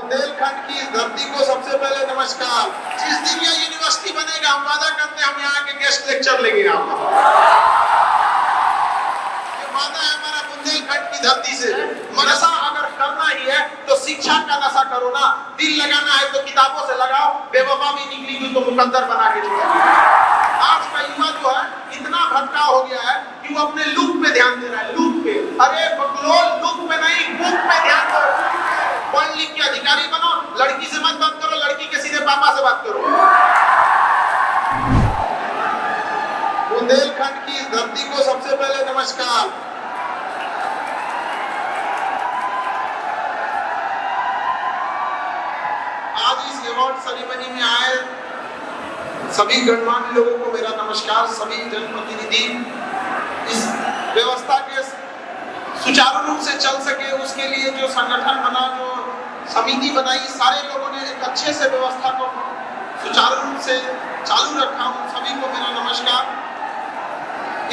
बुंदेलखंड की धरती को सबसे पहले नमस्कार। जिस दिन यह यूनिवर्सिटी बनेगा हम वादा करते हैं हम यहाँ के गेस्ट लेक्चर लेंगे। यहाँ ये वादा है हमारा बुंदेलखंड की धरती से। नशा अगर करना ही है तो शिक्षा का नशा करो ना। दिल लगाना है तो किताबों से लगाओ। बेवफा भी निकली हुई तो मुकद्दर बना के निकली। आज का युवा जो है इतना भटकाव हो गया है कि वो अपने लुक पे ध्यान दे रहा है। लुक पे, अरे बकलोल लुक पे नहीं बुक पे ध्यान दो। पढ़ लिख के अधिकारी बनो। लड़की से मत बात करो, लड़की के सीधे पापा से बात करो। बुंदेलखंड की धरती को सबसे पहले नमस्कार। आज इस अवार्ड सेरेमनी में आए सभी गणमान्य लोगों को मेरा नमस्कार। सभी जनप्रतिनिधि इस व्यवस्था के सुचारू रूप से चल सके उसके लिए जो संगठन बना, जो समिति बनाई, सारे लोगों ने एक अच्छे से व्यवस्था को सुचारू रूप से चालू रखा। उन सभी को मेरा नमस्कार।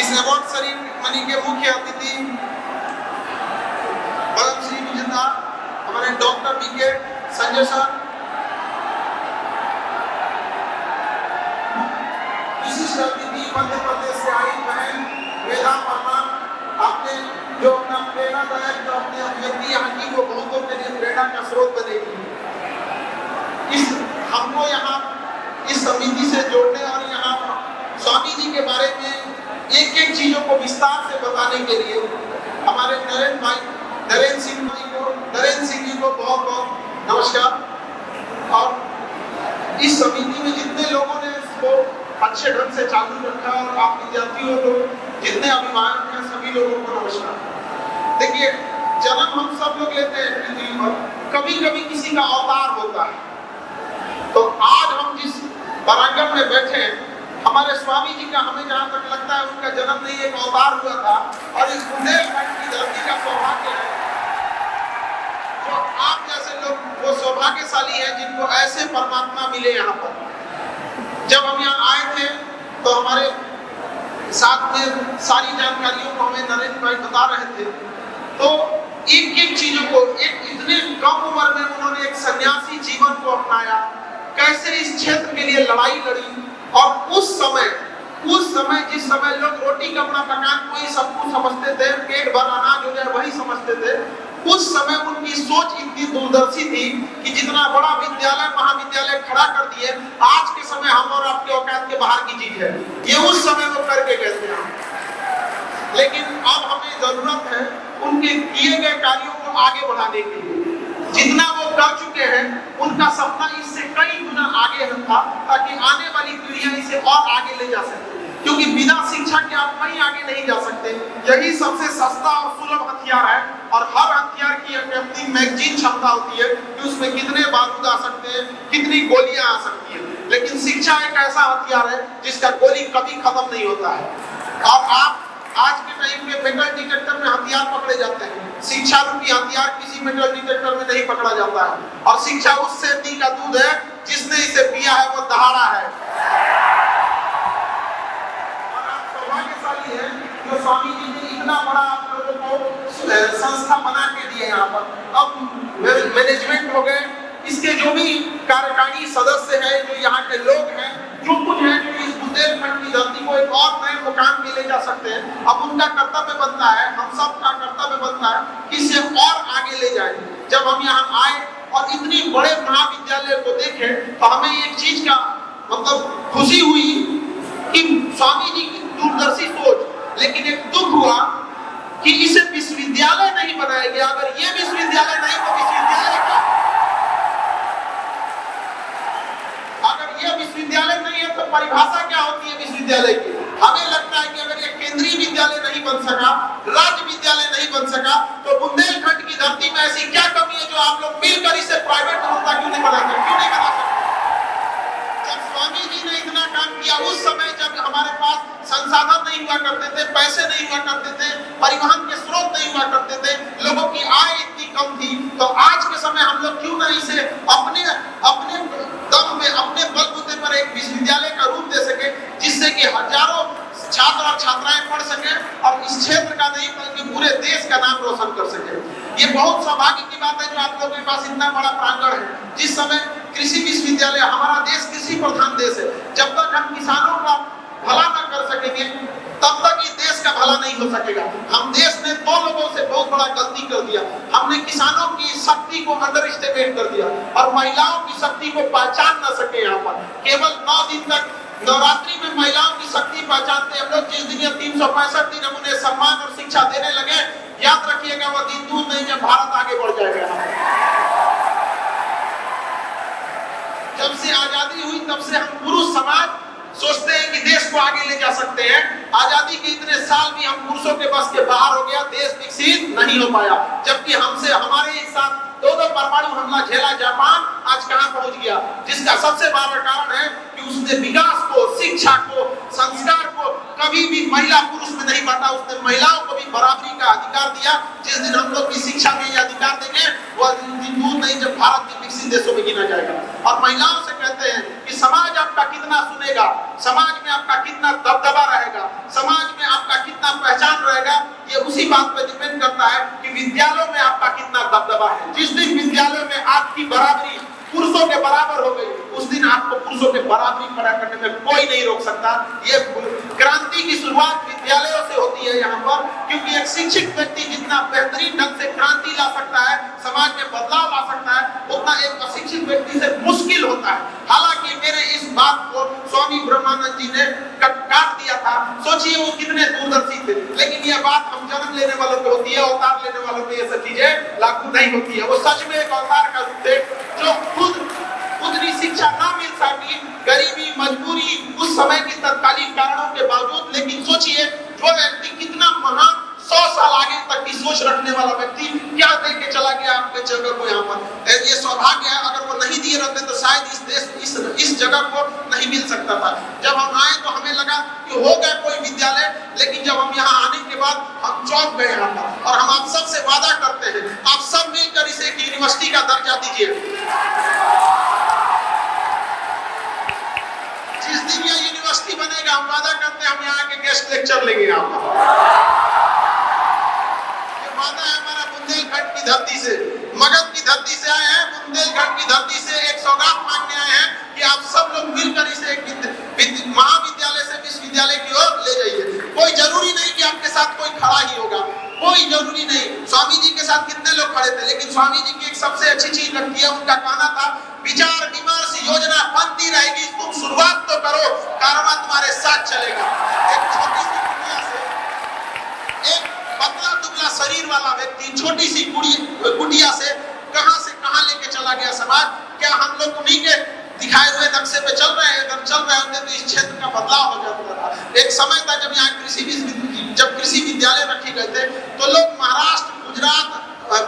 इस अवार्ड सेरेमनी के मुख्य अतिथि पद्मश्री विजेता हमारे डॉक्टर बीके संजय सर, विशिष्ट अतिथि मध्य प्रदेश से आई बहन वेदा वर्मा, आपने जो अपना प्रेरणादायक जो अपने अभिव्यक्ति यहाँ की वो बहुतों के लिए प्रेरणा का स्रोत बनेगी। इस हमको यहाँ इस समिति से जोड़ने और यहाँ स्वामी जी के बारे में एक एक चीजों को विस्तार से बताने के लिए हमारे नरेंद्र सिंह जी को बहुत बहुत नमस्कार। और इस समिति में जितने लोगों ने इसको अच्छे ढंग से चालू रखा और आप विद्यार्थियों को जितने अभिभावक हैं सभी लोगों को नमस्कार। देखिए जन्म हम सब लोग लेते हैं पृथ्वी पर, कभी कभी किसी का अवतार होता है। तो आज हम जिस परांगण में बैठे हैं हमारे स्वामी जी का, हमें जहाँ तक लगता है उनका जन्म नहीं एक अवतार हुआ था। और इस बुंदेलखंड की धरती का सौभाग्य है जो आप जैसे लोग वो सौभाग्यशाली है जिनको ऐसे परमात्मा मिले यहाँ पर। जब हम यहाँ आए थे तो हमारे साथ में सारी जानकारियों को हमें नरेंद्र भाई बता रहे थे। तो एक एक चीजों को एक इतने कम उम्र में उन्होंने एक सन्यासी जीवन को अपनाया, कैसे इस क्षेत्र के लिए लड़ाई लड़ी। और उस समय जिस समय लोग रोटी कपड़ा मकान कोई सब कुछ समझते थे, पेट भर अनाज हो जाए वही समझते थे, उस समय उनकी सोच इतनी दूरदर्शी थी कि जितना बड़ा विद्यालय महाविद्यालय खड़ा कर दिए, आज के समय हम और आपके औकात के बाहर की चीज है, ये उस समय वो करके गए थे। लेकिन अब हमें जरूरत है उनके किए गए कार्यों को आगे बढ़ाने के लिए। जितना वो कर चुके हैं उनका सपना इससे कई गुना आगे था, ताकि आने वाली पीढ़ियां इसे और आगे ले जा सके। क्योंकि बिना शिक्षा के आप कहीं आगे नहीं जा सकते। यही सबसे सस्ता और सुलभ हथियार है। और हर हथियार की अपनी मैगजीन क्षमता होती है कि उसमें कितने बारूद आ सकते हैं, कितनी गोलियां आ सकती है। लेकिन शिक्षा एक ऐसा हथियार है जिसका गोली कभी खत्म नहीं होता है। और आप आज के टाइम में मेटल डिटेक्टर में हथियार पकड़े जाते हैं, शिक्षा रूपी हथियार किसी मेटल डिटेक्टर में नहीं पकड़ा जाता है। और शिक्षा उस सेती का दूध है जिसने इसे पिया है वो दहाड़ा है। और आप सौभाग्यशाली हैं जो स्वामी जी ने इतना बड़ा आप लोगों को संस्था बना के दिए। यहाँ पर अब मैनेजमेंट हो गए, इसके जो भी कार्यकारी सदस्य हैं, जो यहाँ के लोग हैं, जो कुछ है जो इस बुंदेलखंड की धरती को एक और नए मुकाम पे ले जा सकते हैं। अब उनका कर्तव्य बनता है, हम सब का कर्तव्य बनता है कि इसे और आगे ले जाए। जब हम यहाँ आए और इतनी बड़े महाविद्यालय को देखे तो हमें एक चीज का मतलब खुशी हुई कि स्वामी जी की दूरदर्शी सोच। लेकिन एक दुख हुआ कि इसे विश्वविद्यालय नहीं बनाया गया। अगर ये विश्वविद्यालय नहीं तो विश्वविद्यालय क्या? अगर ये विश्वविद्यालय नहीं है तो परिभाषा क्या होती है विश्वविद्यालय की? हमें लगता है कि अगर ये केंद्रीय विद्यालय नहीं बन सका, राज्य विद्यालय नहीं बन सका, तो बुंदेलखंड की धरती में ऐसी क्या कमी है जो आप लोग मिलकर इसे प्राइवेट संस्था क्यों नहीं बना सकते? क्यों नहीं बना सकते? जब स्वामी जी ने इतना काम किया उस समय जब हमारे पास संसाधन नहीं हुआ करते थे, पैसे नहीं हुआ करते थे, परिवहन के स्रोत नहीं हुआ करते थे, लोगों की आय इतनी कम थी, तो आज के समय हम लोग क्यों नहीं इसे अपने दम में अपने बलबूते पर एक विश्वविद्यालय का रूप दे सके, जिससे कि हजारों छात्र और छात्राएं पढ़ सके और इस क्षेत्र का नहीं बल्कि पूरे देश का नाम रोशन कर सके। ये बहुत सौभाग्य की बात है जो आप लोगों के पास इतना बड़ा प्रांगण है। इस समय कृषि विश्वविद्यालय, हमारा देश कृषि प्रधान देश है, जब तक हम किसानों का भला न कर सकेंगे तब तक ये देश का भला नहीं हो सकेगा। हम देश ने दो लोगों से बहुत बड़ा गलती कर दिया, हमने किसानों की शक्ति को अंडर एस्टिमेट कर दिया और महिलाओं की शक्ति को पहचान न सके। यहाँ पर केवल 9 दिन तक नवरात्रि में महिलाओं की शक्ति पहचानते हम लोग। जिस दिन ये 365 दिन हम उन्हें सम्मान और शिक्षा देने लगे, याद रखिएगा वो दिन दूर नहीं जब भारत आगे बढ़ जाएगा। जब से आजादी हुई तब से हम पुरुष समाज सोचते हैं कि देश को आगे ले जा सकते हैं। आजादी के इतने साल भी हम पुरुषों के बस के बाहर हो गया, देश विकसित नहीं हो पाया। जबकि हमसे हमारे साथ 2 परमाणु हमला झेला जापान आज कहां पहुंच गया, जिसका सबसे बड़ा कारण है कि उसने विकास को, शिक्षा को, संस्कार को कभी भी महिला पुरुष में नहीं बांटा। उसने महिलाओं को भी बराबरी का अधिकार दिया। जिस दिन हम लोग भी शिक्षा में ये अधिकार देंगे वह दिन दूर नहीं जब भारत के विकसित देशों में गिना जाएगा। और महिलाओं से कहते हैं कि समाज आपका कितना सुनेगा, समाज में आपका कितना दबदबा रहेगा, समाज में आपका कितना पहचान रहेगा, ये उसी बात पर डिपेंड करता है कि विद्यालयों में आपका कितना दबदबा है। जिस दिन विद्यालय में आपकी बराबरी पुरुषों के बराबर हो गई, उस दिन आपको पुरुषों के बराबरी खड़ा करने में कोई नहीं रोक सकता। ये क्रांति की शुरुआत विद्यालयों से होती है यहाँ पर, क्योंकि एक शिक्षित व्यक्ति जितना बेहतरीन ढंग से क्रांति ला सकता है, समाज में बदलाव ला सकता है, उतना एक अशिक्षित व्यक्ति से मुश्किल होता है। हालांकि मेरे इस बात को स्वामी ब्रह्मानंद जी ने काट दिया था। सोचिए वो कितने दूरदर्शी थे, लेकिन यह बात हम जन्म लेने वालों पे होती है, अवतार लेने वालों पे ये सब चीजें लागू नहीं होती है। वो सच में एक अवतार का रूप थे जो खुद उतनी शिक्षा ना मिल सकी, गरीबी, मजबूरी, उस समय की तत्कालीन कारणों के बावजूद। लेकिन सोचिए जो व्यक्ति कितना महान 100 साल आगे तक की सोच रखने वाला व्यक्ति क्या दे के चला गया आपके जगह को। यहाँ पर ये सौभाग्य है, अगर वो नहीं दिए रहते तो शायद इस देश इस जगह को नहीं मिल सकता था। जब हम आए तो हमें लगा कि हो गया कोई विद्यालय, लेकिन जब हम यहाँ आने के बाद हम चौंक गए यहाँ पर। और हम आप सबसे वादा करते हैं, आप सब मिलकर इसे एक यूनिवर्सिटी का दर्जा दीजिए। जिस दिन यह यूनिवर्सिटी बनेगा हम वादा करते हैं हम यहाँ के गेस्ट लेक्चर लेंगे। यहाँ पर वादा है हमारा। बुंदेलखंड की धरती से, मगध की धरती से आए हैं, बुंदेलखंड की धरती से एक सौगात मांगने आए हैं कि आप सब लोग मिलकर इसे एक महाविद्यालय से विश्वविद्यालय की ओर ले जाइए। कोई जरूरी नहीं कि आपके साथ कोई खड़ा ही होगा, कोई जरूरी नहीं। स्वामी जी के साथ कितने लोग खड़े थे, लेकिन स्वामी जी की एक सबसे अच्छी चीज लगती है, उनका कहना था विचार विमर्श योजना बनती रहेगी, तुम शुरुआत तो करो, कारवां तुम्हारे साथ चलेगा। एक छोटी सी कुटिया से, एक पतला दुबला शरीर वाला व्यक्ति छोटी सी कुटिया से कहां लेके चला गया समाज। क्या हम लोग उन्हीं के दिखाए हुए नक्शे पे चल रहे हैं? अगर चल रहे होते तो इस क्षेत्र का बदलाव हो जाता था। एक समय था जब यहाँ कृषि विद्यालय रखे गए थे तो लोग महाराष्ट्र, गुजरात,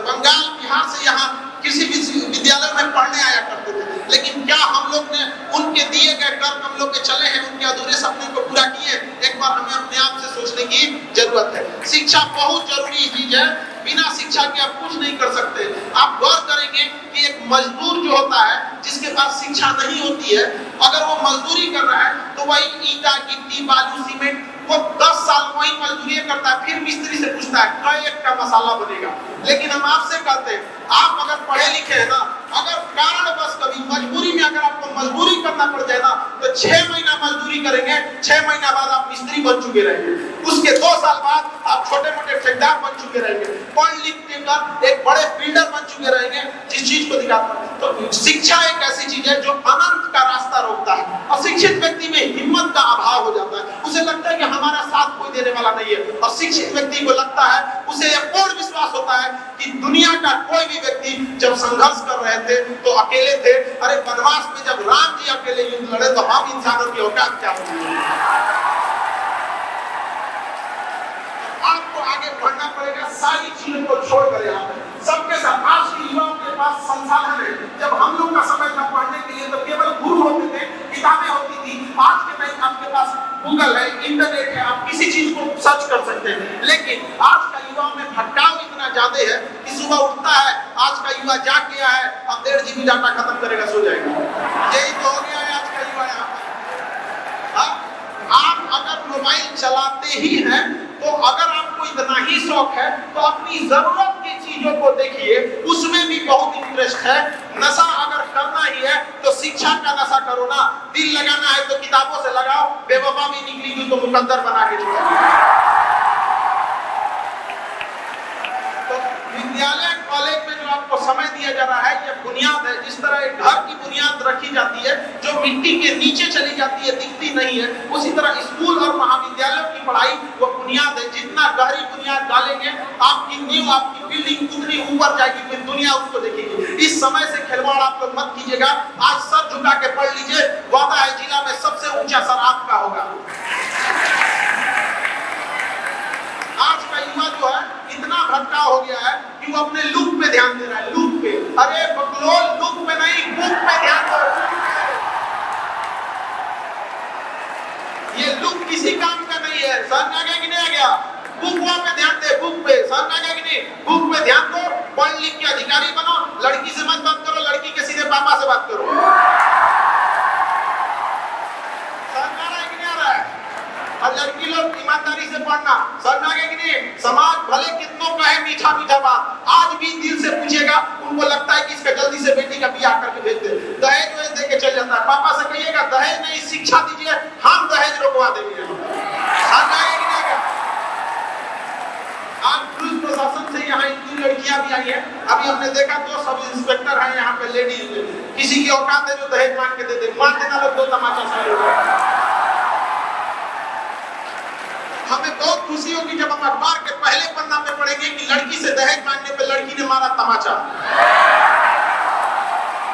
बंगाल, बिहार से यहाँ कृषि विद्यालय में पढ़ने आया करते थे। लेकिन क्या हम लोग ने उनके दिए गए कर्म हम लोग के चले हैं, उनके अधूरे सपने को पूरा किए? एक बार हमें अपने आप से सोचने की जरूरत है। शिक्षा बहुत जरूरी चीज है, बिना शिक्षा के आप कुछ नहीं कर सकते। आप गौर करेंगे कि एक मजदूर जो होता है जिसके पास शिक्षा नहीं होती है, अगर वो मजदूरी कर रहा है तो वही ईंटा, गिट्टी, बालू, सीमेंट, वो 10 साल वही मजदूरी करता है, फिर मिस्त्री से पूछता है कई एक का मसाला बनेगा। लेकिन हम आपसे कहते हैं, आप अगर पढ़े लिखे हैं ना, अगर कारणवश कभी मजबूरी में अगर आपको मजदूरी करना पड़ जाए ना, तो 6 महीना मजदूरी करेंगे, 6 महीना बाद आप मिस्त्री बन चुके रहेंगे। उसके 2 साल बाद आप छोटे मोटे ठेकेदार बन चुके रहेंगे, पढ़ लिख कर एक बड़े बिल्डर बन चुके रहेंगे, जिस चीज को दिखाता है। तो शिक्षा एक ऐसी चीज है जो अनंत का रास्ता रोकता है। अशिक्षित व्यक्ति में हिम्मत का अभाव हो जाता है, उसे लगता है कि हमारा साथ कोई देने वाला नहीं है। और शिक्षित व्यक्ति को लगता है, उसे यह पूर्ण विश्वास होता है कि दुनिया का कोई भी व्यक्ति जब संघर्ष कर रहे थे तो अकेले थे। अरे वनवास में जब राम जी अकेले युद्ध लड़े तो हम इंसानों की औकात क्या होगी? आपको आगे बढ़ना पड़ेगा, सारी चीजों को छोड़कर। यहाँ पे सबके साथ आज के युवाओं के पास संसाधन है। जब हम लोग का समय था पढ़ने के लिए तो केवल गुरु होते थे, किताबें होती थी। आज के टाइम आपके पास गूगल है, इंटरनेट है, आप किसी चीज को सर्च कर सकते हैं। लेकिन आज का युवाओं में भटकाव इतना ज्यादा है कि सुबह उठता है, आज का युवा जाग गया है, अब 1.5 GB डाटा खत्म करेगा, सो जाएगा। यही तो हो गया है आज का युवा। यहाँ आप अगर मोबाइल चलाते ही हैं तो अगर आपको इतना ही शौक है तो अपनी जरूरत की चीजों को देखिए, उसमें भी बहुत इंटरेस्ट है। नशा अगर करना शिक्षा का नशा करो ना। दिल लगाना है तो किताबों से लगाओ, बेवफा भी निकलेगी तो मुकद्दर बना के छोड़ेगी। विद्यालय कॉलेज में जो आपको समय दिया जा रहा है ये बुनियाद है। जिस तरह एक घर की बुनियाद रखी जाती है जो मिट्टी के नीचे चली जाती है, दिखती नहीं है, उसी तरह स्कूल और महाविद्यालयों की पढ़ाई वो बुनियाद है। जितना गहरी बुनियाद डालेंगे आपकी नींव, आपकी बिल्डिंग उतनी ऊपर जाएगी, फिर दुनिया उसको देखेगी। इस समय से खिलवाड़ आप लोग मत कीजिएगा। आज सर झुका के पढ़ लीजिए, वादा है जिला में सबसे ऊंचा सर आपका होगा। आज का युवा जो है इतना भटकाव हो गया है कि वो अपने लुक पे ध्यान दे रहा है, लुक पे। अरे बकलोल, लुक पे नहीं, बुक पे ध्यान दो। ये लुक किसी काम का नहीं है। समझ आ गया कि नहीं आ गया? बुक पे ध्यान दे, बुक पे। समझ आ गया कि नहीं? बुक पे ध्यान दो, पढ़ लिख के अधिकारी बनो। लड़की से मत बात करो, लड़की के सीधे पापा से बात करो। समझ आ रहा है कि नहीं आ रहा है? और लड़की लोग ईमानदारी से पढ़ना। समझ आ गया कि नहीं? समाज भले कितनों कहे मीठा मीठा बात, आज भी दिल से पूछेगा, उनको लगता है कि इसका जल्दी से बेटी का ब्याह करके भेज दे। दहेज वहेज दे के चल जाता है। पापा से कहिएगा दहेज नहीं, शिक्षा दीजिए, हम दहेज रोकवा देंगे। समझ आ गया कि नहीं आ गया? आज पुलिस प्रशासन से यहाँ इतनी लड़कियां भी आई है। अभी हमने देखा 2 सब इंस्पेक्टर हैं यहाँ पे लेडीज में। किसी की औकात है जो दहेज मांग के दे दे, मार देना लोग 2 तमाचा से। हमें बहुत खुशी होगी जब हम अखबार के पहले पन्ना पे पढ़ेंगे कि लड़की से दहेज मांगने पे लड़की ने मारा तमाचा।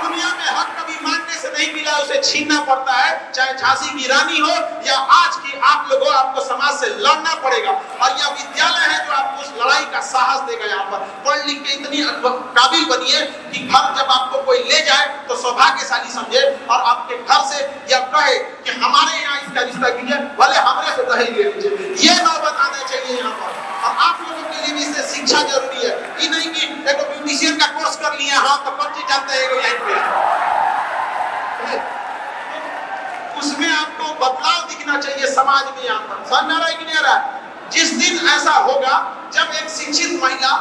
दुनिया में हक कभी मांगने से नहीं मिला, उसे छीनना पड़ता है। चाहे झांसी की रानी हो या आज की आप लोगों, आपको समाज से लड़ना पड़ेगा। और यह विद्यालय है जो आपको उस लड़ाई का साहस देगा। यहाँ पर पढ़ लिख के इतनी काबिल बनिए कि घर जब आपको कोई ले जाए तो सौभाग्यशाली समझे और आपके घर से यह कहे कि हमारे यहाँ इसका रिश्ता कीजिए, भले हमरे से दहेज ले लीजिए। ये नौबत आना चाहिए यहाँ पर। और आप लोगों के लिए भी इससे शिक्षा जरूरी है। ये नहीं कि एक ब्यूटिशियन का कोर्स कर लिया, हाँ तो बच्चे जानते हैं यहीं पे, उसमें आपको बदलाव दिखना चाहिए समाज में। यहाँ पर समझ आ रहा है कि नहीं आ रहा है? जिस दिन ऐसा होगा जब एक शिक्षित महिला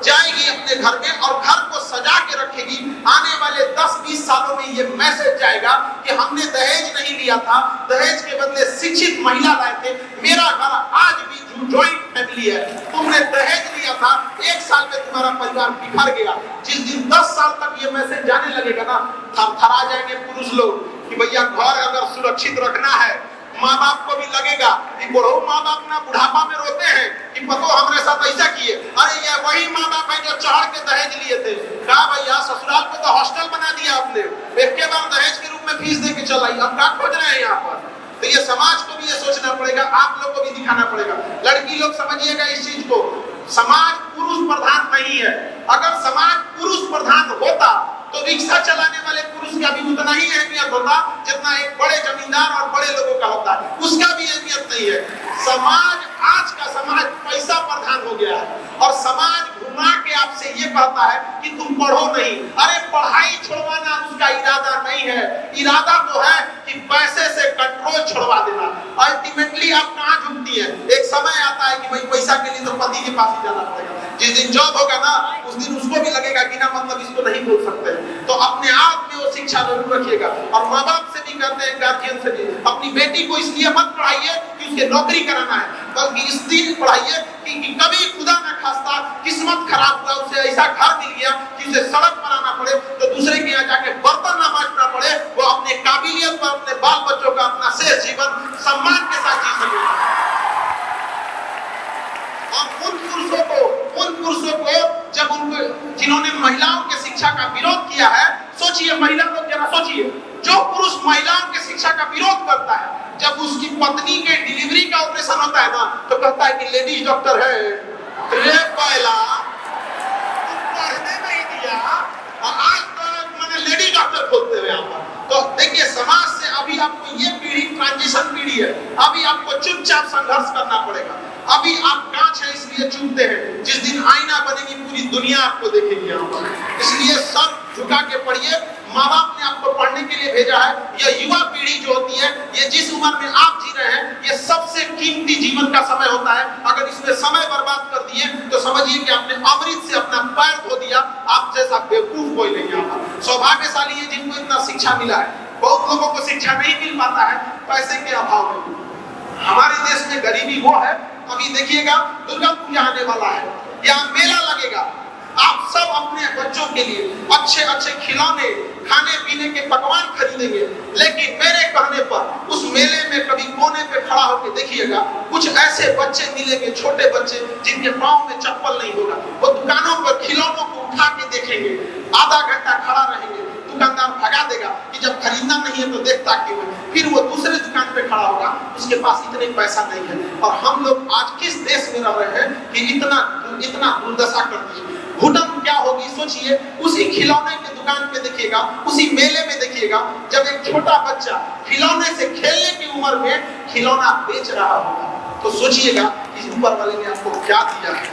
जाएगी अपने घर में और घर को सजा के रखेगी, आने वाले 10-20 सालों में ये मैसेज जाएगा कि हमने दहेज नहीं लिया था, दहेज के बदले शिक्षित महिला लाए थे। मेरा घर आज भी जॉइंट फैमिली है, तुमने दहेज लिया था, 1 साल में तुम्हारा परिवार बिखर गया। जिस दिन 10 साल तक ये मैसेज जाने लगेगा ना, थरथरा जाएंगे पुरुष लोग कि भैया घर अगर सुरक्षित रखना है। माँ बाप को भी लगेगा कि बुढ़ो माँ बाप ना बुढ़ापा में रोते हैं कि पतो हमारे साथ ऐसा किए। अरे ये वही माँ बाप है जो चढ़ के दहेज लिए थे। कहा भैया ससुराल को तो हॉस्टल बना दिया आपने, एक के बाद दहेज के रूप में फीस दे के चलाई, अब क्या खोज रहे हैं यहाँ पर? तो ये समाज को भी ये सोचना पड़ेगा, आप लोग को भी दिखाना पड़ेगा। लड़की लोग समझिएगा इस चीज को, समाज पुरुष प्रधान नहीं है। अगर समाज पुरुष प्रधान होता तो रिक्शा चलाने वाले पुरुष का भी उतना ही अहमियत होता जितना एक बड़े जमींदार और बड़े लोगों का होता है, उसका भी अहमियत नहीं है। समाज, आज का समाज पैसा प्रधान हो गया है और समाज घुमा के आपसे ये कहता है कि तुम पढ़ो नहीं। अरे पढ़ाई छुड़वाना उसका इरादा नहीं है, इरादा तो है कि पैसे से कंट्रोल छुड़वा देना। अल्टीमेटली आप कहाँ झुकती है? एक समय आता है कि भाई पैसा के लिए तो पति के पास ही जाना पड़ेगा। जिस दिन जॉब होगा ना, उस दिन उसको भी लगेगा कि ना मतलब इसको नहीं बोल सकते। तो अपने आप में वो शिक्षा जरूर रखिएगा। और माँ बाप से भी कहते हैं, गार्जियन से भी, अपनी बेटी को इसलिए मत पढ़ाइए कि उसके नौकरी कराना है, बल्कि इसलिए पढ़ाइए कि कभी खुदा न खास्ता किस्मत खराब हुआ, उसे ऐसा घर मिल गया कि उसे सड़क पर आना पड़े तो दूसरे के यहाँ जाके बर्तन न मांजना पड़े, वो अपने काबिलियत पर अपने बाल बच्चों का अपना शेष जीवन सम्मान के साथ जी सके। और उन पुरुषों को जब उनको, जिन्होंने महिलाओं के शिक्षा का विरोध किया है, सोचिए महिला लोग, जरा सोचिए, जो पुरुष महिलाओं के शिक्षा का विरोध करता है, जब उसकी पत्नी के डिलीवरी का ऑपरेशन होता है ना, तो कहता है कि लेडीज डॉक्टर है, रे पहला पढ़ने नहीं दिया और आज तो मैंने लेडीज डॉक्टर खोलते हुए यहाँ पर। तो देखिए समाज से अभी आपको ये पीढ़ी ट्रांजिशन पीढ़ी है, अभी आपको चुपचाप संघर्ष करना पड़ेगा। अभी आप कांच है इसलिए चुभते हैं, जिस दिन आईना बनेगी पूरी दुनिया आपको देखेगी यहाँ पर। इसलिए सर झुका के पढ़िए। माँ बाप ने आपको पढ़ने के लिए भेजा है। यह युवा पीढ़ी जो होती है, ये जिस उम्र में आप जी रहे हैं, ये सबसे कीमती जीवन का समय होता है। अगर इसमें समय बर्बाद कर दिए तो समझिए कि आपने अमृत से अपना पैर धो दिया। भैया आप जैसा बेवकूफ कोई नहीं आता। सौभाग्यशाली है जिनको इतना शिक्षा मिला है। बहुत लोगों को शिक्षा नहीं मिल पाता है पैसे के अभाव में। हमारे देश में गरीबी वो है, अभी देखिएगा दुर्गा पूजा आने वाला है, यहाँ मेला लगेगा, आप सब अपने बच्चों के लिए अच्छे अच्छे खिलौने खाने पीने के पकवान खरीदेंगे, लेकिन मेरे कहने पर उस मेले में कभी कोने पे खड़ा होकर देखिएगा कुछ ऐसे बच्चे मिलेंगे, छोटे बच्चे जिनके पाँव में चप्पल नहीं होगा, वो दुकानों पर खिलौनों को उठा के देखेंगे, आधा घंटा खड़ा रहेंगे, दुकानदार भगा देगा कि जब खरीदना नहीं है तो देखता क्यों है, फिर वो दूसरे दुकान पे खड़ा होगा, उसके पास इतने पैसा नहीं है। और हम लोग आज किस देश में रह रहे हैं कि इतना दुर्दशा कर दी। घुटन क्या होगी सोचिए। उसी खिलौने के दुकान पे देखिएगा, उसी मेले में देखिएगा, जब एक छोटा बच्चा खिलौने से खेलने की उम्र में खिलौना बेच रहा होगा, तो सोचिएगा कि ऊपर वाले ने आपको क्या दिया है।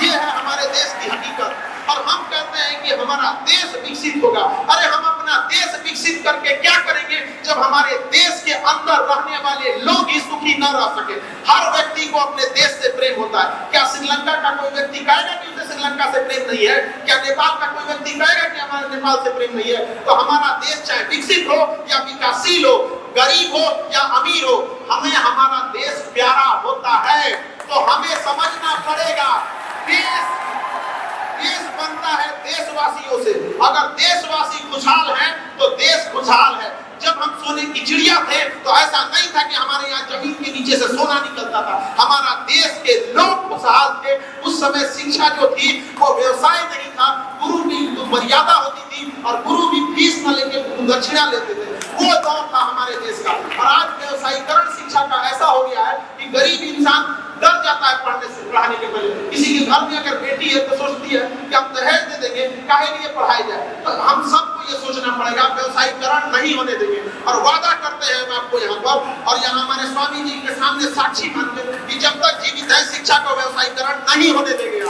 ये है हमारे देश की हकीकत। और हम कहते हैं कि हमारा देश विकसित होगा। अरे हम अपना देश विकसित करके क्या करेंगे जब हमारे देश के अंदर रहने वाले लोग ही सुखी न रह सके। हर व्यक्ति को अपने देश से प्रेम होता है। क्या श्रीलंका का कोई व्यक्ति कहेगा कि उसे श्रीलंका से प्रेम नहीं है? क्या नेपाल का कोई व्यक्ति कहेगा कि हमारे नेपाल से प्रेम नहीं है? तो हमारा देश चाहे विकसित हो या विकासशील हो, गरीब हो या अमीर हो, हमें हमारा देश प्यारा होता है। तो हमें समझना पड़ेगा देश बनता है देशवासियों से। अगर देशवासी खुशहाल हैं तो देश खुशहाल है। जब हम सोने की चिड़िया थे तो ऐसा नहीं था कि हमारे यहाँ जमीन के नीचे से सोना निकलता था। हमारा देश के लोग खुशहाल थे। उस समय शिक्षा जो थी वो व्यवसाय नहीं था, गुरु की मर्यादा होती थी और गुरु भी फीस न लेके दक्षिणा लेते थे। वो दौर था हमारे देश का। और आज व्यवसायीकरण शिक्षा का ऐसा हो गया है कि गरीब इंसान डर जाता है पढ़ाने के पहले। किसी के घर में अगर बेटी है तो सोचती है कि हम दहेज दे देंगे, काहे लिए पढ़ाई जाए। तो हम सबको ये सोचना पड़ेगा व्यवसायीकरण नहीं होने देंगे। और वादा करते हैं हम आपको यहाँ पर और यहाँ हमारे स्वामी जी के सामने साक्षी मानते हैं कि जब तक जीवित है शिक्षा को व्यवसायीकरण नहीं होने देंगे।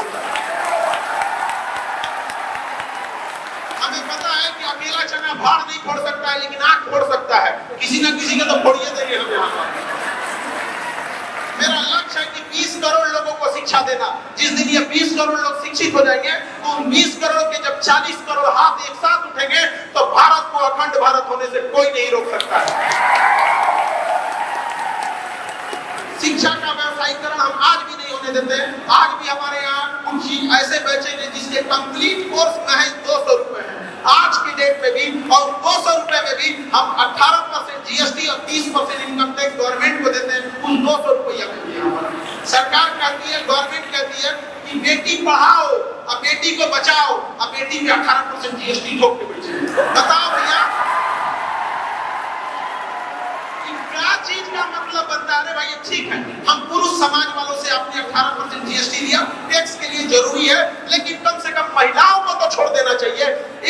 हमें पता है कि अकेला चना भार नहीं फोड़ सकता है, लेकिन आंख फोड़ सकता है। किसी न किसी के तो फोड़िए देंगे हम यहाँ पर। मेरा लक्ष्य है कि 20 करोड़ लोगों को शिक्षा देना। जिस दिन ये 20 करोड़ लोग शिक्षित हो जाएंगे तो उन 20 करोड़ के जब 40 करोड़ हाथ एक साथ उठेंगे तो भारत को अखंड भारत होने से कोई नहीं रोक सकता है। शिक्षा का व्यवसायीकरण हम आज भी नहीं होने देते। आज भी हमारे यहाँ कुछ चीज ऐसे बेचेंगे जिसके कंप्लीट कोर्स महज 200 रुपए है आज की डेट में भी। और 200 रुपए में भी हम 18% जीएसटी और 30% इनकम टैक्स गवर्नमेंट को देते हैं। उस 200 रुपया में भी सरकार कहती है, गवर्नमेंट कहती है कि बेटी पढ़ाओ और बेटी को बचाओ और बेटी पे 18% जीएसटी ठोक के बेचे। बताओ भैया क्या चीज का मतलब बनता है? भाई ठीक है, हम पुरुष समाज वालों से आपने 18% जीएसटी लिया, टैक्स के लिए जरूरी है, लेकिन कम से कम महिलाओं को तो छोड़ देना चाहिए।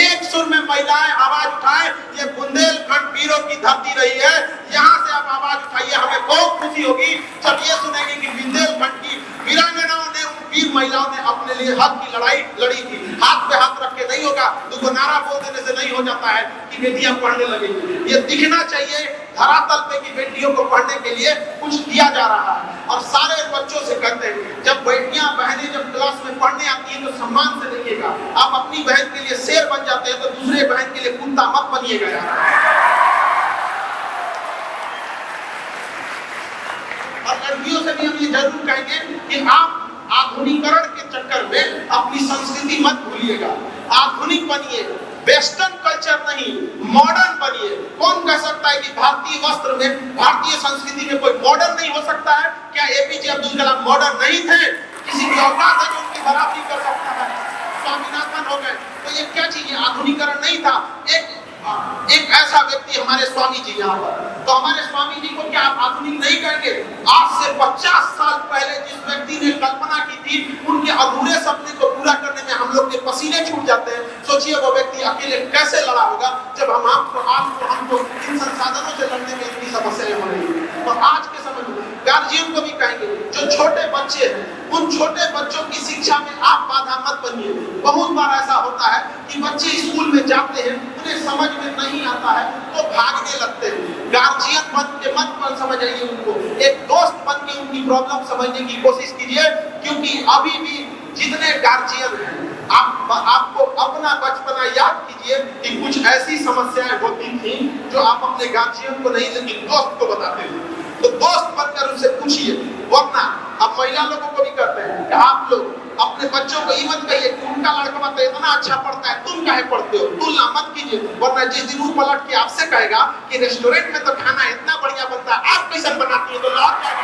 एक सुर में महिलाएं आवाज उठाएं। ये बुंदेलखंड वीरों की धरती रही है, यहाँ से आप आवाज उठाइए। हमें बहुत खुशी होगी जब ये सुनेंगे कि बुंदेलखंड की वीरांगनाओं ने, वीर महिलाओं ने अपने लिए हक की लड़ाई लड़ी थी। हाथ पे हाथ रख के नहीं होगा, तो नारा बोल देने से नहीं हो जाता है कि बेटियां पढ़ने लगेंगी। ये दिखना चाहिए धरातल पे कि बेटियों को पढ़ने के लिए कुछ दिया जा रहा है। और सारे बच्चों से कहते हैं जब बेटियां बहनें जब क्लास में पढ़ने आती हैं तो सम्मान से देखिएगा। आप अपनी बहन के लिए शेर बन जाते हैं तो दूसरे बहन के लिए कुत्ता मत बनिएगा यार। और लड़कियों से भी हम ये जरूर कहेंगे कि आप आधुनिकीकरण के चक्कर में अपनी संस्कृति मत भूलिएगा। आधुनिक बनिए, वेस्टर्न कल्चर नहीं, मॉडर्न बनिए। कौन कह सकता है कि भारतीय वस्त्र में, भारतीय संस्कृति में कोई मॉडर्न नहीं हो सकता है? क्या एपीजे अब्दुल कलाम मॉडर्न नहीं थे? किसी की औकात है जो उनकी बराबरी कर सकता है? स्वामीनाथन हो गए, तो ये क्या चीज है? आधुनिकीकरण नहीं था। एक ऐसा व्यक्ति हमारे स्वामी जी यहाँ पर, तो हमारे स्वामी जी को क्या आप आधुनिक नहीं कहेंगे? आज से 50 साल पहले जिस व्यक्ति ने कल्पना की थी, उनके अधूरे सपने को पूरा करने में हम लोग के पसीने छूट जाते हैं। सोचिए वो व्यक्ति अकेले कैसे लड़ा होगा जब हमको इन संसाधनों से लड़ने में इतनी समस्याएं हो रही है। तो आज के समय में गार्जियन को भी कहेंगे, जो छोटे बच्चे हैं उन छोटे बच्चों की शिक्षा में आप बाधा मत बनिए। बहुत बार ऐसा होता है कि बच्चे स्कूल में जाते हैं, उन्हें समझ में नहीं आता है तो भागने लगते हैं। गार्जियन बन के मत समझिए उनको, एक दोस्त बन के उनकी प्रॉब्लम समझने की कोशिश कीजिए। क्योंकि अभी भी जितने गार्जियन हैं आपको अपना बचपना याद कीजिए कि कुछ ऐसी समस्याएं होती थी जो आप अपने गार्जियन को नहीं लेकिन दोस्त को बताते थे, तो दोस्त बनकर उनसे पूछिए। वरना अब महिला लोगों को भी करते हैं कि आप लोग अपने बच्चों को ये मत कहिए कि उनका लड़का तो इतना अच्छा पढ़ता है, तुम काहे पढ़ते हो, तुलना मत कीजिए। वरना जिस दिन वो पलट के आपसे कहेगा कि रेस्टोरेंट में तो खाना इतना बढ़िया बनता है, आप कैसे बनाती है, तो लौट जाएगा,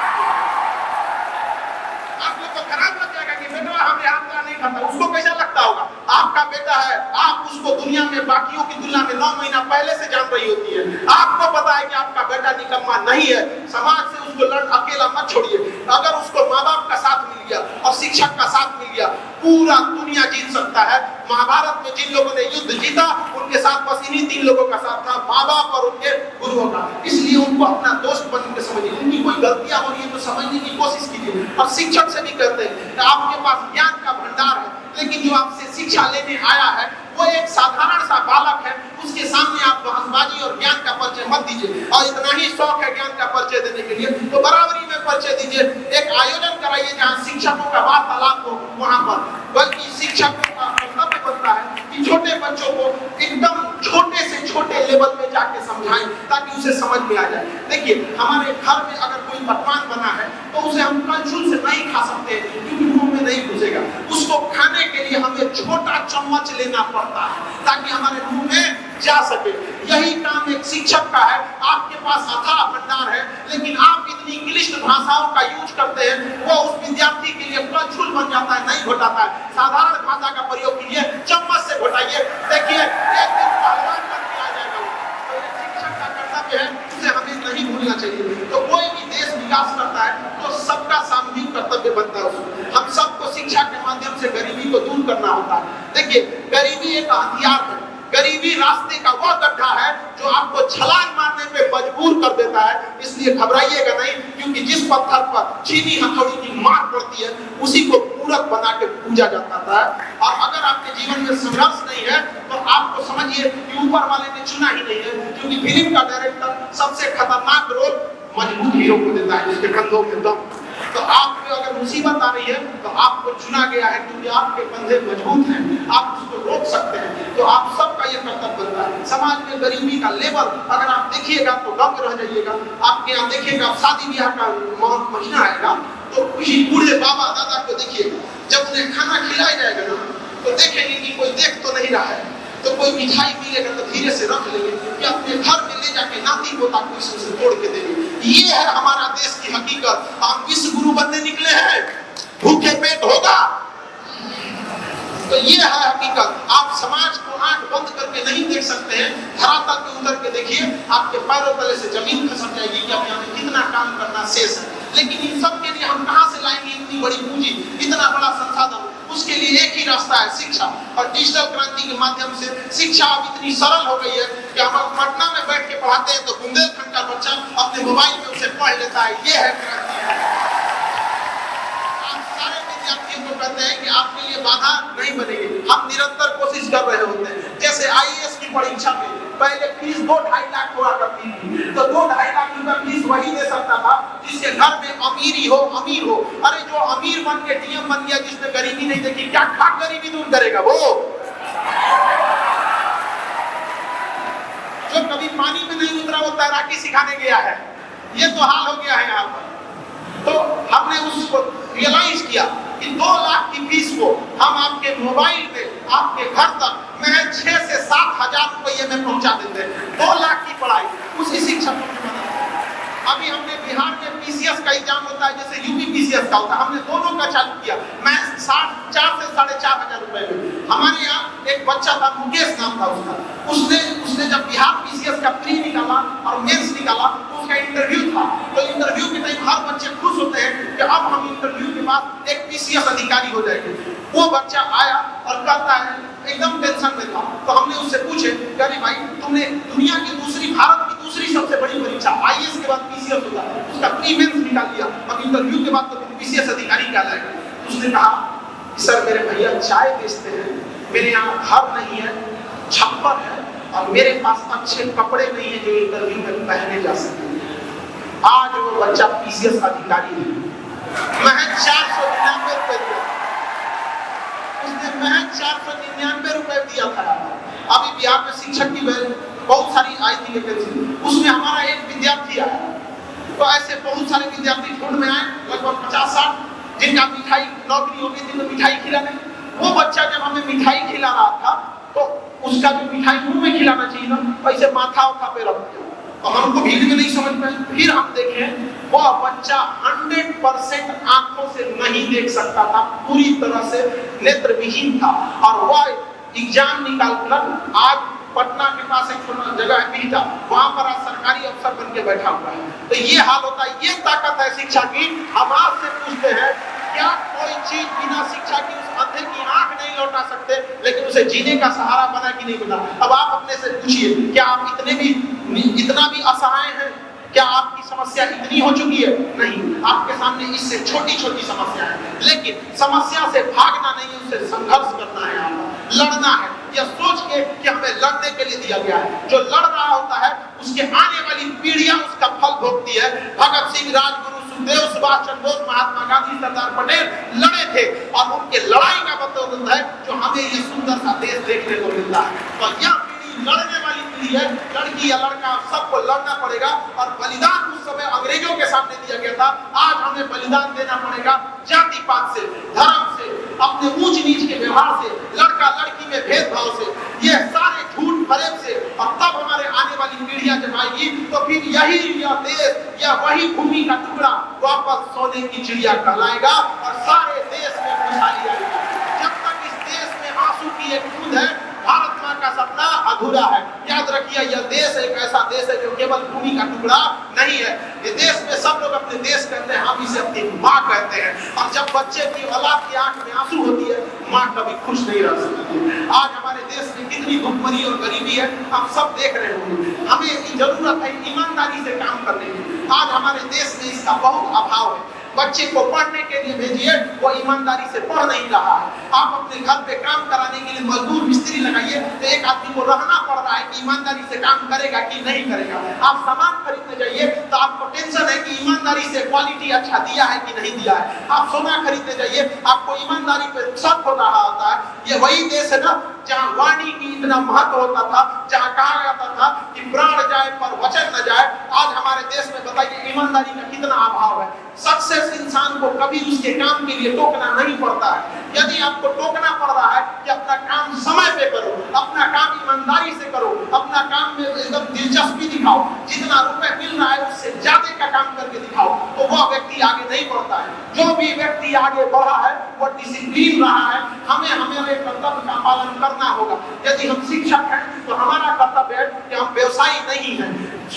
आप लोग को खराब लग जाएगा कि बेटा हमने हाथ का नहीं खाता। उसको कैसा लगता होगा, आपका बेटा है, आप उसको दुनिया में बाकियों की तुलना में 9 महीना पहले से जान रही होती है, आपको पता है कि आपका बेटा निकम्मा नहीं है। समाज से उसको अकेला मत छोड़िए। अगर उसको माँ बाप का साथ मिल गया और शिक्षक का साथ मिल गया, पूरा दुनिया जीत सकता है। महाभारत में जिन लोगों ने युद्ध जीता उनके साथ बस इन्हीं 3 लोगों का साथ था, माँ बाप और उनके गुरुओं का। इसलिए उनको अपना दोस्त बन के समझिए, उनकी कोई गलतियां हो रही है तो समझने की कोशिश कीजिए। और शिक्षक से भी कहते हैं कि आपके पास ज्ञान का भंडार है, लेकिन जो आपसे शिक्षा लेने आया है वो एक साधारण सा बालक है, उसके सामने आप बहसबाजी और ज्ञान का परिचय मत दीजिए। और इतना ही शौक है ज्ञान का परिचय देने के लिए तो बराबरी में परिचय दीजिए। एक आयोजन कराइए जहाँ शिक्षकों का वार्तालाप हो, वहां पर बल्कि शिक्षकों का कर्तव्य बनता है कि छोटे बच्चों को एकदम छोटे से छोटे लेवल में जाके समझाएं ताकि उसे समझ में आ जाए। देखिए हमारे घर में अगर कोई पकवान बना है तो उसे हम कलछुल से नहीं खा सकते क्योंकि मुंह में नहीं घुसेगा। उसको खाने के लिए हमें छोटा चम्मच लेना पड़ता है ताकि हमारे मुंह में जा सके। यही काम एक शिक्षक का है। आपके पास अथाह भंडार है लेकिन आप इतनी क्लिष्ट भाषाओं का यूज करते हैं, वो उस विद्यार्थी के लिए कलछुल बन जाता है, नहीं घोटाता है। साधारण भाषा का प्रयोग कीजिए, चम्मच से घोटाइए, देखिए एक दिन पहलवान बन के आ जाएगा वो। तो ये शिक्षक का कर्तव्य है, उसे हमें नहीं भूलना चाहिए। तो कोई भी देश विकास करता है तो सबका सामूहिक कर्तव्य बनता है उसमें। हम सबको शिक्षा के माध्यम से गरीबी को दूर करना होता है। देखिए गरीबी एक हथियार है, गरीबी रास्ते का वह गड्ढा है जो आपको छलांग मारने पे मजबूर कर देता है। इसलिए घबराइएगा नहीं, क्योंकि जिस पत्थर पर चीनी हथौड़ी की मार पड़ती है उसी को पूरक बना के पूजा जाता है। और अगर आपके जीवन में संघर्ष नहीं है तो आपको समझिए कि ऊपर वाले ने चुना ही नहीं है, क्योंकि फिल्म का डायरेक्टर सबसे खतरनाक रोल मजबूत हीरो को देता है जिसके कंधों में दम। तो आप पे अगर मुसीबत आ रही है तो आपको चुना गया है क्योंकि आपके कंधे मजबूत हैं, आप उसको रोक सकते हैं। तो आप सबका ये कर्तव्य बनता है। समाज में गरीबी का लेवल अगर आप देखिएगा तो दंग रह जाइएगा। आपके यहाँ देखिएगा शादी ब्याह का महीना आएगा तो किसी बूढ़े बाबा दादा को देखिएगा, जब उन्हें खाना खिलाया जाएगा ना तो देखेंगे कि कोई देख तो नहीं रहा है, तो कोई मिठाई मिलेगा तो धीरे से रख लेंगे कि अपने घर में ले जाके नाती पोता को इससे तोड़ के देंगे। ये है हमारा देश की हकीकत। हम विश्व गुरु बनने निकले हैं, भूखे पेट होगा, तो ये है हकीकत। आप समाज को आंख बंद करके नहीं देख सकते हैं, धरातल पे उतर के देखिए, आपके पैरों तले से जमीन खसक जाएगी कि अब हमें कितना काम करना शेष है। लेकिन इन सब के लिए हम कहां से लाएंगे इतनी बड़ी पूंजी, इतना बड़ा संसाधन? उसके लिए एक ही रास्ता है, शिक्षा। और डिजिटल क्रांति के माध्यम से शिक्षा अब इतनी सरल हो गई है कि हम पटना में बैठ के पढ़ाते हैं तो बुंदेलखंड का बच्चा अपने मोबाइल में उसे पढ़ लेता है। ये है क्रांति। आप सारे विद्यार्थियों को कहते हैं कि आपके लिए बाधा नहीं बनेगी, हम निरंतर कोशिश कर रहे होते हैं। जैसे आईएएस की परीक्षा में पहले फीस 2-2.5 लाख हुआ करती थी, तो 2-2.5 लाख रुपया फीस वही दे सकता था जिसके घर में अमीर हो। अरे जो अमीर बन के डीएम बन गया, जिसने गरीबी नहीं देखी, क्या खाक गरीबी दूर करेगा वो? जो कभी पानी में नहीं उतरा वो तैराकी सिखाने गया है। ये तो हाल हो गया है यहाँ पर। तो हमने उसको रियलाइज किया कि 2 लाख की फीस को हम आपके मोबाइल में आपके घर तक महज 6 से 7 हजार रुपये में पहुंचा देते हैं। 2 लाख की पढ़ाई उसी शिक्षकों की मदद से। अभी हमने बिहार में पीसीएस का एग्जाम होता है जैसे यूपी पीसीएस का होता है, हमने दोनों का चालू किया। मैं 4 से 4.5 हजार रुपए में। हमारे यहाँ एक बच्चा था, मुकेश नाम था उसका, उसने जब बिहार पीसीएस का प्री निकाला और मेंस निकाला तो उसका इंटरव्यू था। तो इंटरव्यू के टाइम हर बच्चे खुश होते हैं कि अब हम इंटरव्यू के बाद एक पीसीएस अधिकारी हो जाएंगे। वो बच्चा आया और कहता है, एकदम टेंशन में था, तो हमने उससे पूछे, अरे भाई तुमने दुनिया की भारत की दूसरी सबसे बड़ी परीक्षा आईएएस के बाद पीसीएस होता है, उसका प्री मेंस निकाल लिया, अब इंटरव्यू के बाद तो तुम पीसीएस अधिकारी कहलाएगा। उसने कहा सर मेरे भैया चाय बेचते हैं, मेरे यहाँ घर नहीं है, छप्पर है और मेरे पास अच्छे कपड़े नहीं है जो इंटरव्यू में पहने जा सके। आज वो बच्चा पीसीएस अधिकारी है, महज 499 रुपए दिया। उसने महज 499 रुपए दिया था। अभी बिहार में शिक्षक की बहुत सारी आई थी वैकेंसी, उसमें हमारा एक विद्यार्थी आया। तो ऐसे बहुत सारे विद्यार्थी ढूंढ में आए, लगभग 50-60, जिनका मिठाई नौकरी हो गई थी तो मिठाई खिलाने। वो बच्चा जब हमें मिठाई खिला रहा था तो उसका जो मिठाई मुंह में खिलाना चाहिए ना, वैसे माथा उठा पे रख दिया। तो हमको भीड़ में नहीं समझ पाए। फिर हम देखें वह बच्चा 100% आंखों से नहीं देख सकता था, पूरी तरह से नेत्रविहीन था, और वह एग्जाम निकाल कर आज पटना के पास एक छोटा जगह है बिहटा, वहां पर आज सरकारी अफसर बन के बैठा हुआ है। तो ये हाल होता है, ये ताकत है शिक्षा की। हम आपसे पूछते हैं, क्या कोई चीज बिना शिक्षा की उस अंधे की आंख नहीं लौटा सकते, लेकिन उसे जीने का सहारा बना कि नहीं बना? अब आप अपने से पूछिए, क्या आप इतना भी असहाय हैं? क्या आपकी समस्या इतनी हो चुकी है? नहीं, आपके सामने इससे छोटी छोटी समस्या है, लेकिन समस्या से भागना नहीं, उससे संघर्ष करना है, लड़ना है। यह सोच के कि हमें लड़ने के लिए दिया गया है। जो लड़ रहा होता है उसके आने वाली पीढ़ियां उसका फल भोगती है। भगत सिंह, राजगुरु, सुखदेव, सुभाष चंद्र बोस, महात्मा गांधी, सरदार पटेल लड़े थे, और उनके लड़ाई का बदौलत है जो हमें ये सुंदर सा देश देखने को मिलता है। तो यह लड़ने वाली पीढ़ी है, लड़की या लड़का, सबको लड़ना पड़ेगा। और बलिदान उस समय अंग्रेजों के सामने दिया गया था, आज हमें बलिदान देना पड़ेगा जाति पात से, धर्म से, अपने ऊंच नीच के व्यवहार से, लड़का लड़की में भेदभाव से, ये सारे झूठ फरेब से। और तब हमारे आने वाली पीढ़ियां जब आएगी तो फिर यह देश या वही भूमि का टुकड़ा वापस सोने की चिड़िया कहलाएगा और सारे देश में खुशहाली आएगी। जब तक इस देश में आंसू की एक बूंद है, भारत मां का सपना अधूरा है। याद रखिए, यह देश एक ऐसा देश है जो केवल भूमि का टुकड़ा नहीं है। ये देश में सब लोग अपने देश कहते हैं, हम इसे अपनी माँ कहते हैं। और जब बच्चे की औलाद की आंख में आंसू होती है, माँ कभी खुश नहीं रह सकती। आज हमारे देश में कितनी भुखमरी और गरीबी है, हम सब देख रहे होंगे। हमें जरूरत है ईमानदारी से काम करने की। आज हमारे देश में इसका बहुत अभाव है। बच्चे को पढ़ने के लिए भेजिए, वो ईमानदारी से पढ़ नहीं रहा है। आप अपने घर पे काम कराने के लिए मजदूर मिस्त्री लगाइए, तो एक आदमी को रहना पड़ रहा है कि ईमानदारी से काम करेगा कि नहीं करेगा। आप सामान खरीदने जाइए तो आपको टेंशन है कि ईमानदारी से क्वालिटी अच्छा दिया है कि नहीं दिया है। आप सोना खरीदने जाइए, आपको ईमानदारी पे शक हो रहा होता है। ये वही देश है ना जहाँ वाणी की इतना महत्व होता था, जहाँ कहा जाता था कि प्राण जाए पर वचन न जाए। आज हमारे देश में बताइए ईमानदारी का कितना अभाव है। सक्सेस इंसान को कभी उसके काम के लिए टोकना नहीं पड़ता है। यदि आपको टोकना पड़ रहा है कि अपना काम समय पे करो, अपना काम ईमानदारी से करो, अपना काम में एकदम दिलचस्पी दिखाओ, जितना रुपए मिल रहा है उससे ज्यादा का काम करके दिखाओ, तो वह व्यक्ति आगे नहीं बढ़ता है। जो भी व्यक्ति आगे बढ़ा है वह डिसिप्लिन रहा है। हमें हमारे कर्तव्य का पालन करना होगा। यदि हम शिक्षक हैं तो हमारा कर्तव्य है कि हम व्यवसायी नहीं है,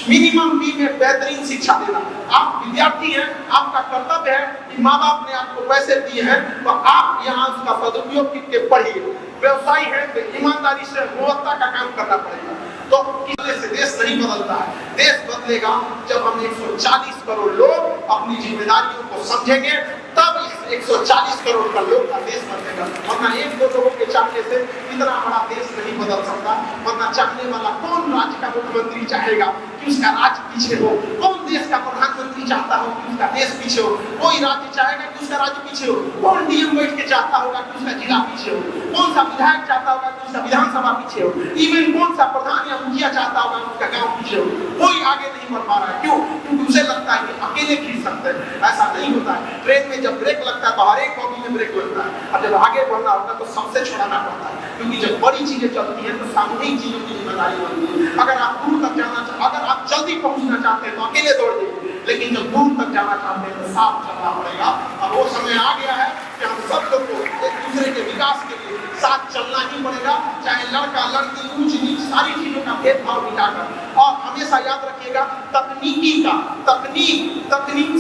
मिनिमम फी में बेहतरीन शिक्षा देना। आप विद्यार्थी हैं, आपका कर्तव्य है कि माँ बाप ने आपको पैसे दिए हैं तो आप यहाँ उसका सदुपयोग करके पढ़िए। व्यवसायी है तो ईमानदारी से गुणवत्ता का काम करना पड़ेगा। तो किसी से देश नहीं बदलता है। देश बदलेगा जब हम 140 करोड़ लोग अपनी जिम्मेदारियों को समझेंगे, तब इस 140 करोड़ का लोग का देश बदलेगा। वरना एक दो लोगों के चाहने से इतना बड़ा देश नहीं बदल सकता। वरना चाहने वाला कौन राज्य का मुख्यमंत्री चाहेगा कि उसका राज्य पीछे हो? कौन देश का प्रधानमंत्री चाहता हो कि उसका देश पीछे हो? कोई राज्य चाहेगा कि उसका राज्य पीछे हो? कौन डीएम बैठ के चाहता होगा कि उसका जिला पीछे हो? कौन सा विधायक चाहता होगा कि उसका विधानसभा पीछे हो? इवन कौन सा प्रधान या मुखिया चाहता होगा कि उसका गाँव पीछे हो? कोई आगे नहीं बढ़ पा रहा है। क्यों? क्योंकि उसे लगता है कि अकेले खींच सकते हैं। ऐसा नहीं होता है। ट्रेन में जब ब्रेक लगता है तो हर एक बॉगी में ब्रेक लगता है, और जब आगे बढ़ना होता है तो सबसे छुड़ाना पड़ता है। क्योंकि जब बड़ी चीजें चलती हैं तो सामूहिक चीजों की जिम्मेदारी बनती है। अगर आप दूर तक जाना अगर आप जल्दी पहुंचना चाहते हैं तो अकेले दौड़ जाइए, लेकिन जब दूर तक जाना चाहते हैं तो साथ चलना पड़ेगा। अब वो समय आ गया है कि हम सब लोग को एक दूसरे के विकास के लिए साथ चलना ही पड़ेगा। चाहे लड़का लड़की, ऊंच नीच, सारी चीजों का भेदभाव मिटाकर। और हमेशा याद रखिएगा, तकनीक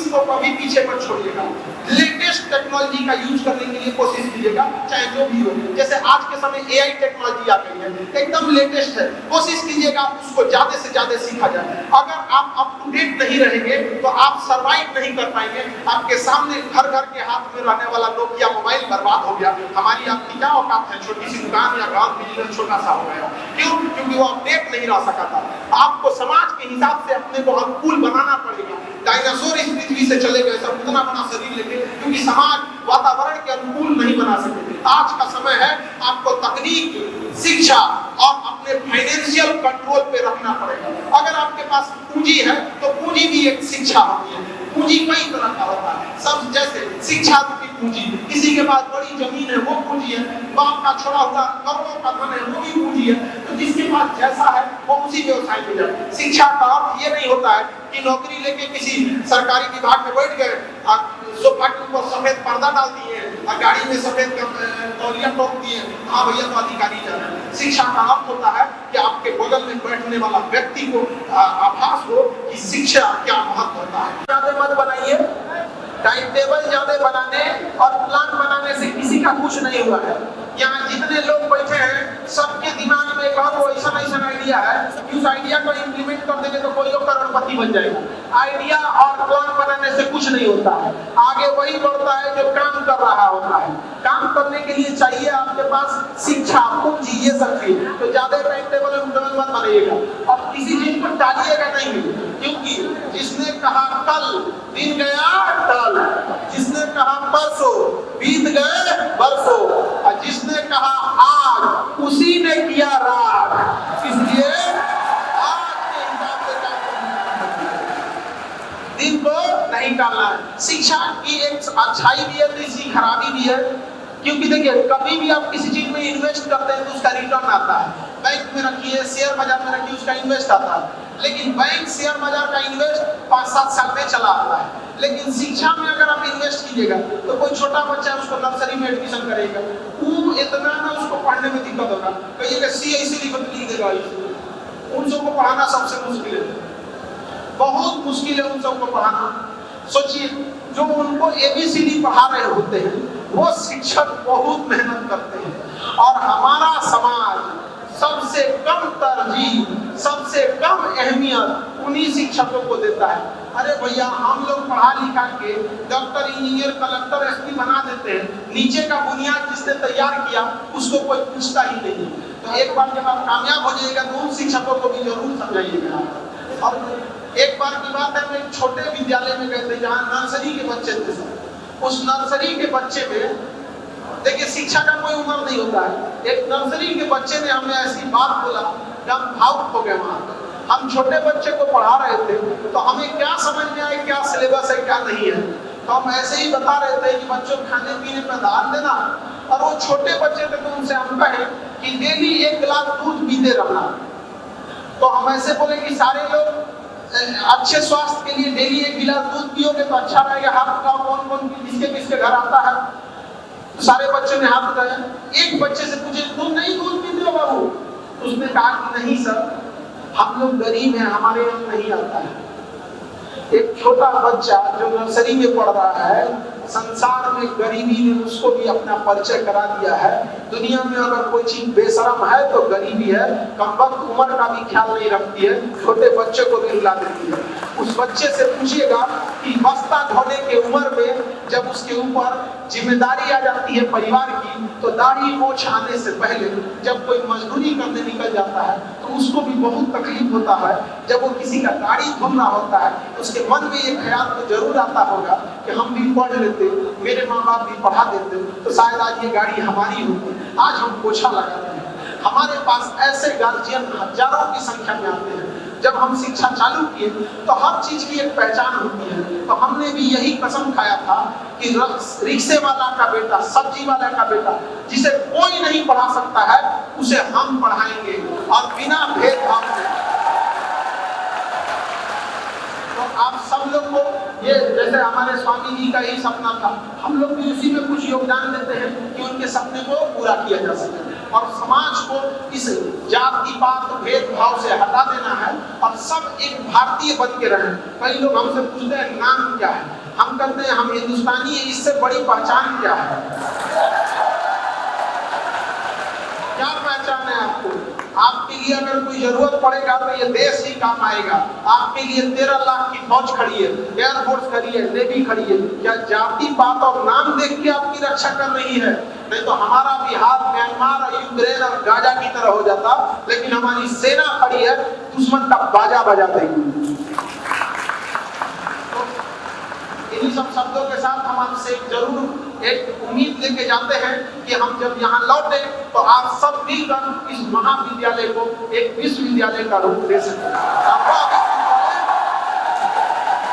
को कभी पीछे मत छोड़िएगा। लेटेस्ट टेक्नोलॉजी का यूज करने के लिए कोशिश कीजिएगा, चाहे जो भी हो। जैसे आज के समय एआई टेक्नोलॉजी आ गई है, एकदम लेटेस्ट है। कोशिश कीजिएगा उसको ज्यादा से ज्यादा सीखा जाए। अगर आप अप टू डेट नहीं रहेंगे तो आप सर्वाइव नहीं कर पाएंगे। आपके सामने घर घर के हाथ में रहने वाला नोकिया मोबाइल बर्बाद हो गया। हमारी आपकी क्या औकात है? छोटी सी दुकान या गांव बिजनेस छोटा सा हो गया। क्यों? क्योंकि वो अपडेट नहीं रह सका था। आपको समाज के हिसाब से अपने को अनुकूल बनाना पड़ेगा। डायनासोर इस पृथ्वी से चले गए सब उतना बड़ा शरीर लेके, क्योंकि समाज वातावरण के अनुकूल नहीं बना सके। आज का समय है आपको तकनीक, शिक्षा और अपने फाइनेंशियल कंट्रोल पे रखना पड़ेगा। अगर आपके पास पूंजी है तो पूंजी भी एक शिक्षा होती है। पूंजी कई तरह का होता है, सब जैसे शिक्षा रूपी पूंजी, किसी के पास बड़ी जमीन है वो पूंजी है, बाप का छोड़ा हुआ करोड़ों का धन है वो भी पूंजी है। तो जिसके पास जैसा है वो उसी व्यवसाय में जाए। शिक्षा का अर्थ ये नहीं होता है कि नौकरी लेके किसी सरकारी विभाग में बैठ गए, सोफा के ऊपर सफेद पर्दा डाल दिए और गाड़ी में सफेद तौलिया टोक दिए, हाँ भैया तो अधिकारी जा रहे हैं। शिक्षा का अर्थ होता है कि आपके बगल में बैठने वाला व्यक्ति को आभास हो कि शिक्षा क्या महत्व होता है। ज्यादा मत बनाइए, टाइम टेबल ज्यादा बनाने और प्लान बनाने से किसी का कुछ नहीं हुआ है। यहाँ जितने लोग बैठे हैं सबके दिमाग में एक ऐसा आइडिया है कि उस आइडिया को इम्प्लीमेंट कर देंगे तो कोई करोड़पति बन जाएगा। आइडिया और प्लान बनाने से कुछ नहीं होता है, आगे वही बढ़ता है जो काम कर रहा होता है। काम करने के लिए चाहिए आपके पास शिक्षा, पूंजी, ये सब चीज। तो ज्यादा टाइम टेबल मत बनाइएगा और किसी चीज को टालिएगा नहीं, क्योंकि जिसने कहा कल दिन गया टल, जिसने कहा परसों बीत गए बरसों, और जिसने कहा आज उसी ने किया रात। इसलिए आज के हिसाब से दिन को नहीं टालना है। शिक्षा की एक अच्छाई भी है तो इसकी खराबी भी है, क्योंकि देखिए कभी भी आप किसी चीज में इन्वेस्ट करते हैं तो उसका रिटर्न आता है। बैंक में रखिए, शेयर बाजार में रखिए, उसका इन्वेस्ट आता है। लेकिन बैंक शेयर बाजार का इन्वेस्ट 5-7 साल में चला आता है। लेकिन शिक्षा में अगर आप इन्वेस्ट कीजिएगा तो कोई छोटा बच्चा उसको नर्सरी में एडमिशन करेगा, वो इतना ना उसको पढ़ने में दिक्कत होगा, कहिएगा सी ऐसे लिख देगा। उन सबको पढ़ाना सबसे मुश्किल है, बहुत मुश्किल है उन सबको पढ़ाना। सोचिए जो उनको ABCD पढ़ा रहे होते हैं वो शिक्षक बहुत मेहनत करते हैं, और हमारा समाज सबसे कम तरजीह, सबसे कम अहमियत उन्हीं शिक्षकों को देता है। अरे भैया हम लोग पढ़ा लिखा के डॉक्टर, इंजीनियर, कलेक्टर, SP बना देते हैं, नीचे का बुनियाद जिसने तैयार किया उसको कोई पूछता ही नहीं। तो एक बार जब आप कामयाब हो जाइएगा तो उन शिक्षकों को भी जरूर समझाइएगा। और एक बार की बात है, मैं एक छोटे विद्यालय में गए थे जहाँ नर्सरी के बच्चे थे। उस नर्सरी के बच्चे में देखिए शिक्षा का कोई उम्र नहीं होता है। एक नर्सरी के बच्चे ने हमें ऐसी बात बोला कि हम भावुक हो गए। वहाँ हम छोटे बच्चे को पढ़ा रहे थे तो हमें क्या समझ में आए क्या सिलेबस है क्या नहीं है, तो हम ऐसे ही बता रहे थे कि बच्चों खाने पीने पर ध्यान देना। और वो छोटे बच्चे थे तो उनसे हम कहे कि डेली 1 गिलास दूध पीते रहना। तो हम ऐसे बोले कि सारे लोग अच्छे स्वास्थ्य के लिए डेली 1 गिलास दूध पियोगे तो अच्छा रहेगा। हाथ उठाओ कौन कौन किसके किसके घर आता है। सारे बच्चों ने हाथ उठाया। एक बच्चे से पूछे तुम नहीं दूध पीते हो बाबू? उसने कहा कि नहीं सर, हम लोग गरीब हैं, हमारे यहाँ नहीं आता है। एक छोटा बच्चा जो नर्सरी में पढ़ रहा है, संसार में गरीबी ने उसको भी अपना परिचय करा दिया है। दुनिया में अगर कोई चीज बेशरम है तो गरीबी है। कमबख्त उम्र का भी ख्याल नहीं रखती है, छोटे बच्चे को भी रुला देती है। उस बच्चे से पूछिएगा कि बस्ता ढोने के उम्र में जब उसके ऊपर जिम्मेदारी आ जाती है परिवार की, तो दाढ़ी मोछ आने से पहले जब कोई मजदूरी करने निकल जाता है तो उसको भी बहुत तकलीफ होता है। जब वो किसी का दाढ़ी धुलना होता है तो उसके मन में ये ख्याल तो जरूर आता होगा कि हम भी पढ़ लेते, मेरे माँ बाप भी पढ़ा देते तो शायद आज ये गाड़ी हमारी होती। आज हम पोछा लगाते हैं। हमारे पास ऐसे गार्जियन हजारों की संख्या में आते हैं। जब हम शिक्षा चालू किए तो हर चीज की एक पहचान होती है। तो हमने भी यही कसम खाया था कि रिक्शे वाला का बेटा, सब्जी वाला का बेटा, जिसे कोई नहीं पढ़ा सकता है उसे हम पढ़ाएंगे और बिना भेदभाव से। तो आप सब लोग को ये, जैसे हमारे स्वामी जी का ही सपना था, हम लोग भी उसी में कुछ योगदान देते हैं कि उनके सपने को पूरा किया जा सके और समाज को इस जाति पात भेदभाव से हटा देना है और सब एक भारतीय बन के रहें। कई लोग हमसे पूछते हैं नाम क्या है, हम कहते हैं हम हिंदुस्तानी है, इससे बड़ी पहचान क्या है? क्या पहचान है आपको? आपके लिए अगर कोई जरूरत पड़ेगा तो ये देश ही काम आएगा। आपके लिए 13 लाख की फौज खड़ी है, एयरफोर्स खड़ी है, नेवी खड़ी है। क्या जाति पात और नाम देख के आपकी रक्षा कर रही है? नहीं तो हमारा भी हाल म्यांमार और यूक्रेन और गाजा की तरह हो जाता। लेकिन हमारी सेना खड़ी है, दुश्मन का बाजा बजाते हुए। इन्हीं सब शब्दों के साथ हम आपसे जरूर एक उम्मीद लेके जाते हैं कि हम जब यहाँ लौटे तो आप सब मिलकर इस महाविद्यालय को एक विश्वविद्यालय का रूप दे सकें।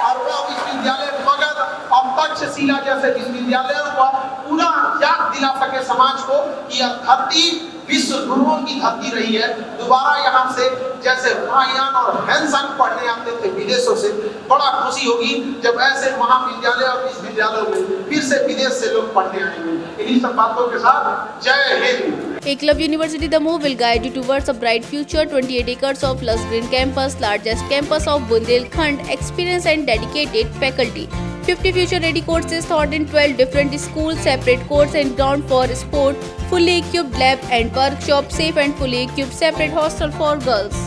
और वो विश्वविद्यालय मगध और तक्षशिला जैसे विश्वविद्यालयों को पूरा याद दिला सके समाज को कि यह धरती विश्व गुरुओं की धरती रही है। दोबारा यहाँ से जैसे वायान और हैंसन पढ़ने आते थे विदेशों से, बड़ा खुशी होगी जब ऐसे महाविद्यालय और विश्वविद्यालयों में फिर से विदेश से लोग पढ़ने आएंगे। इन्हीं सब बातों के साथ जय Hind. Eklavya University Damoh will guide you towards a bright future. 28 acres of lush green campus, largest campus of Bundelkhand, experienced and dedicated faculty. 50 future-ready courses taught in 12 different schools, separate courts and ground for sport, fully equipped lab and workshop, safe and fully equipped separate hostel for girls.